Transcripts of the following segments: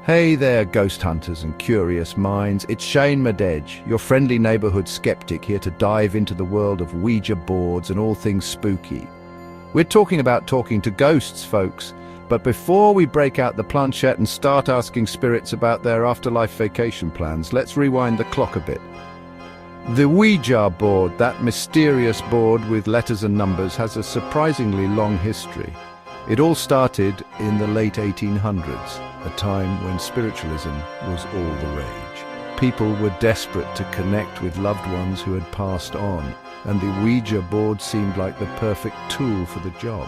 Hey there, ghost hunters and curious minds. It's Shane Madej, your friendly neighborhood skeptic, here to dive into the world of Ouija boards and all things spooky. We're talking to ghosts, folks. But before we break out the planchette and start asking spirits about their afterlife vacation plans, let's rewind the clock a bit. The Ouija board, that mysterious board with letters and numbers, has a surprisingly long history. It all started in the late 1800s, a time when spiritualism was all the rage. People were desperate to connect with loved ones who had passed on, and the Ouija board seemed like the perfect tool for the job.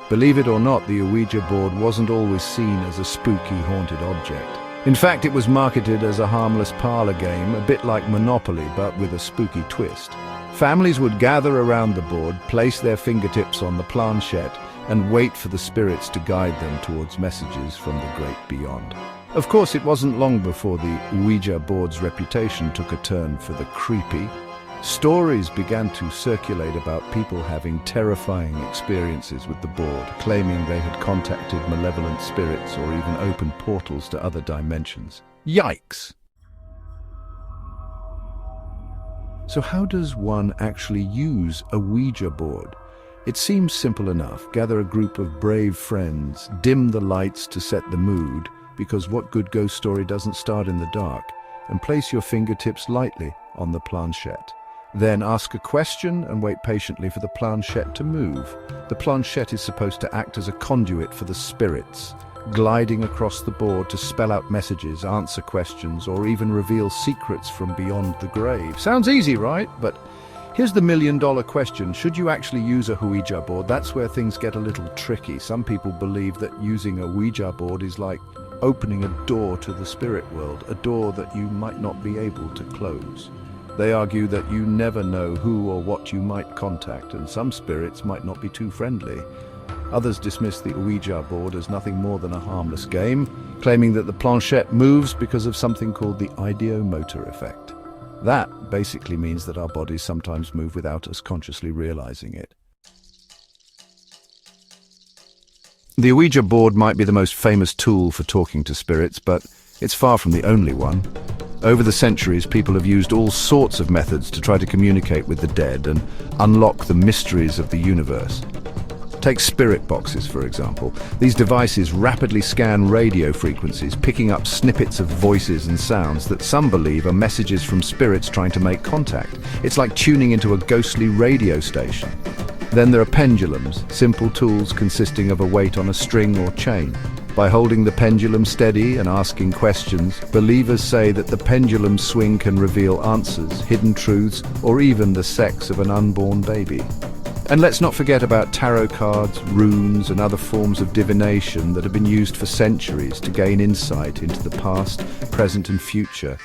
Believe it or not, the Ouija board wasn't always seen as a spooky, haunted object. In fact, it was marketed as a harmless parlor game, a bit like Monopoly, but with a spooky twist. Families would gather around the board, place their fingertips on the planchette, and wait for the spirits to guide them towards messages from the great beyond. Of course, it wasn't long before the Ouija board's reputation took a turn for the creepy. Stories began to circulate about people having terrifying experiences with the board, claiming they had contacted malevolent spirits or even opened portals to other dimensions. Yikes! So how does one actually use a Ouija board? It seems simple enough. Gather a group of brave friends, dim the lights to set the mood, because what good ghost story doesn't start in the dark, and place your fingertips lightly on the planchette. Then ask a question and wait patiently for the planchette to move. The planchette is supposed to act as a conduit for the spirits, gliding across the board to spell out messages, answer questions, or even reveal secrets from beyond the grave. Sounds easy, right? But here's the million-dollar question. Should you actually use a Ouija board? That's where things get a little tricky. Some people believe that using a Ouija board is like opening a door to the spirit world, a door that you might not be able to close. They argue that you never know who or what you might contact, and some spirits might not be too friendly. Others dismiss the Ouija board as nothing more than a harmless game, claiming that the planchette moves because of something called the ideomotor effect. That basically means that our bodies sometimes move without us consciously realizing it. The Ouija board might be the most famous tool for talking to spirits, but it's far from the only one. Over the centuries, people have used all sorts of methods to try to communicate with the dead and unlock the mysteries of the universe. Take spirit boxes, for example. These devices rapidly scan radio frequencies, picking up snippets of voices and sounds that some believe are messages from spirits trying to make contact. It's like tuning into a ghostly radio station. Then there are pendulums, simple tools consisting of a weight on a string or chain. By holding the pendulum steady and asking questions, believers say that the pendulum swing can reveal answers, hidden truths, or even the sex of an unborn baby. And let's not forget about tarot cards, runes, and other forms of divination that have been used for centuries to gain insight into the past, present, and future.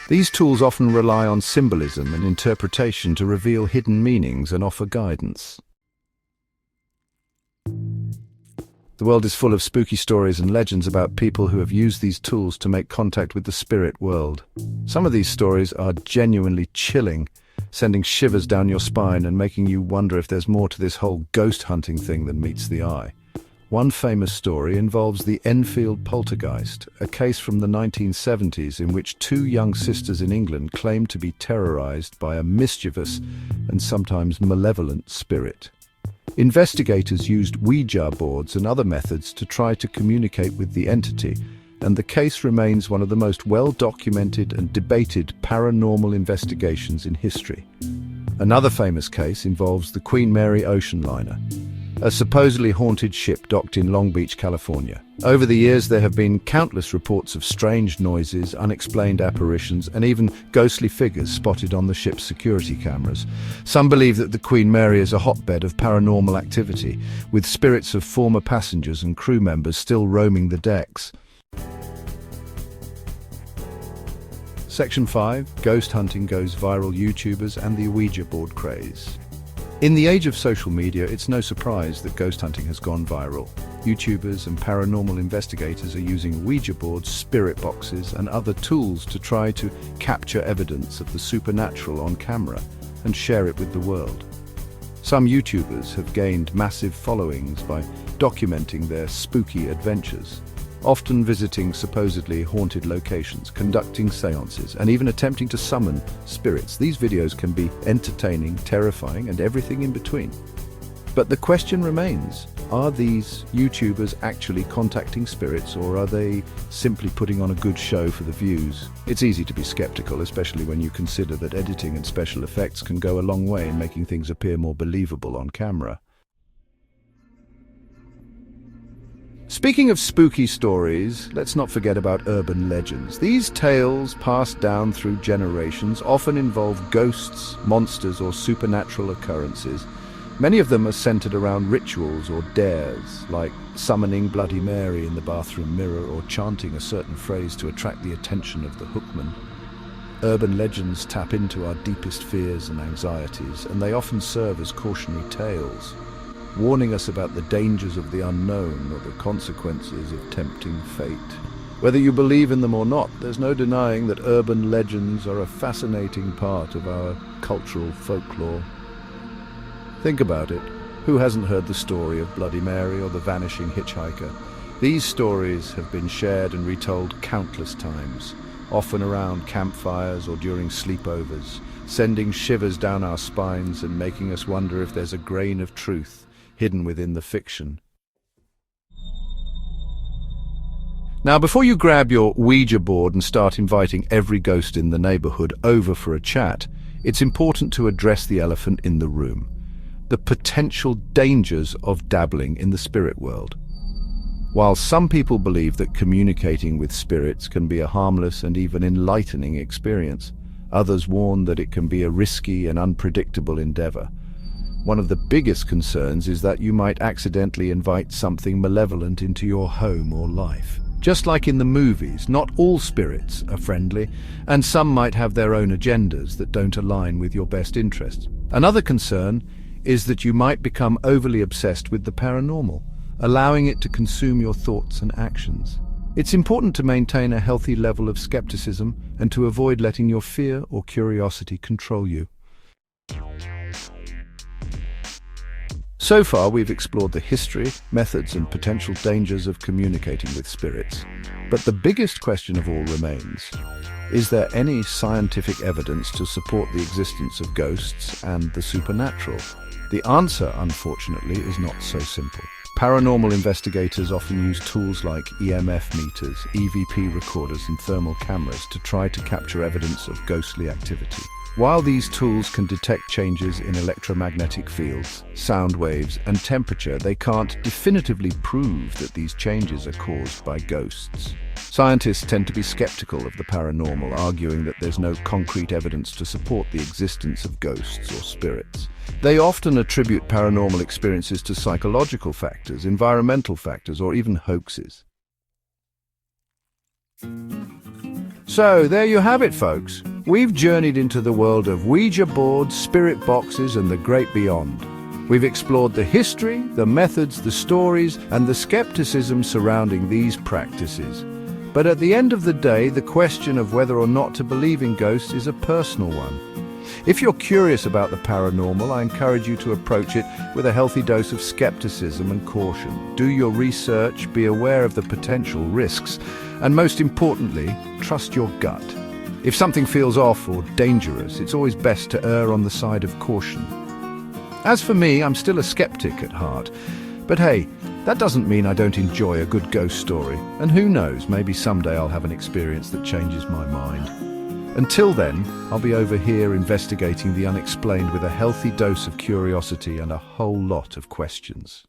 These tools often rely on symbolism and interpretation to reveal hidden meanings and offer guidance. The world is full of spooky stories and legends about people who have used these tools to make contact with the spirit world. Some of these stories are genuinely chilling, sending shivers down your spine and making you wonder if there's more to this whole ghost hunting thing than meets the eye. One famous story involves the Enfield poltergeist, a case from the 1970s in which two young sisters in England claimed to be terrorized by a mischievous and sometimes malevolent spirit. Investigators used Ouija boards and other methods to try to communicate with the entity, and the case remains one of the most well-documented and debated paranormal investigations in history. Another famous case involves the Queen Mary ocean liner, a supposedly haunted ship docked in Long Beach, California. Over the years, there have been countless reports of strange noises, unexplained apparitions, and even ghostly figures spotted on the ship's security cameras. Some believe that the Queen Mary is a hotbed of paranormal activity, with spirits of former passengers and crew members still roaming the decks. Section 5. Ghost hunting goes viral. YouTubers and the Ouija board craze. In the age of social media, it's no surprise that ghost hunting has gone viral. YouTubers and paranormal investigators are using Ouija boards, spirit boxes, and other tools to try to capture evidence of the supernatural on camera and share it with the world. Some YouTubers have gained massive followings by documenting their spooky adventures. often visiting supposedly haunted locations, conducting seances, and even attempting to summon spirits. These videos can be entertaining, terrifying, and everything in between. But the question remains, are these YouTubers actually contacting spirits, or are they simply putting on a good show for the views? It's easy to be skeptical, especially when you consider that editing and special effects can go a long way in making things appear more believable on camera. Speaking of spooky stories, let's not forget about urban legends. These tales, passed down through generations, often involve ghosts, monsters, or supernatural occurrences. Many of them are centered around rituals or dares, like summoning Bloody Mary in the bathroom mirror or chanting a certain phrase to attract the attention of the Hookman. Urban legends tap into our deepest fears and anxieties, and they often serve as cautionary tales, warning us about the dangers of the unknown or the consequences of tempting fate. Whether you believe in them or not, there's no denying that urban legends are a fascinating part of our cultural folklore. Think about it. Who hasn't heard the story of Bloody Mary or the vanishing hitchhiker? These stories have been shared and retold countless times, often around campfires or during sleepovers, sending shivers down our spines and making us wonder if there's a grain of truth hidden within the fiction. Now, before you grab your Ouija board and start inviting every ghost in the neighborhood over for a chat, it's important to address the elephant in the room: the potential dangers of dabbling in the spirit world. While some people believe that communicating with spirits can be a harmless and even enlightening experience, others warn that it can be a risky and unpredictable endeavor. One of the biggest concerns is that you might accidentally invite something malevolent into your home or life. Just like in the movies, not all spirits are friendly, and some might have their own agendas that don't align with your best interests. Another concern is that you might become overly obsessed with the paranormal, allowing it to consume your thoughts and actions. It's important to maintain a healthy level of skepticism and to avoid letting your fear or curiosity control you. So far, we've explored the history, methods, and potential dangers of communicating with spirits. But the biggest question of all remains: is there any scientific evidence to support the existence of ghosts and the supernatural? The answer, unfortunately, is not so simple. Paranormal investigators often use tools like EMF meters, EVP recorders, and thermal cameras to try to capture evidence of ghostly activity. While these tools can detect changes in electromagnetic fields, sound waves, and temperature, they can't definitively prove that these changes are caused by ghosts. Scientists tend to be skeptical of the paranormal, arguing that there's no concrete evidence to support the existence of ghosts or spirits. They often attribute paranormal experiences to psychological factors, environmental factors, or even hoaxes. So, there you have it, folks. We've journeyed into the world of Ouija boards, spirit boxes, and the great beyond. We've explored the history, the methods, the stories, and the skepticism surrounding these practices. But at the end of the day, the question of whether or not to believe in ghosts is a personal one. If you're curious about the paranormal, I encourage you to approach it with a healthy dose of skepticism and caution. Do your research, be aware of the potential risks, and most importantly, trust your gut. If something feels off or dangerous, it's always best to err on the side of caution. As for me, I'm still a skeptic at heart. But hey, that doesn't mean I don't enjoy a good ghost story. And who knows, maybe someday I'll have an experience that changes my mind. Until then, I'll be over here investigating the unexplained with a healthy dose of curiosity and a whole lot of questions.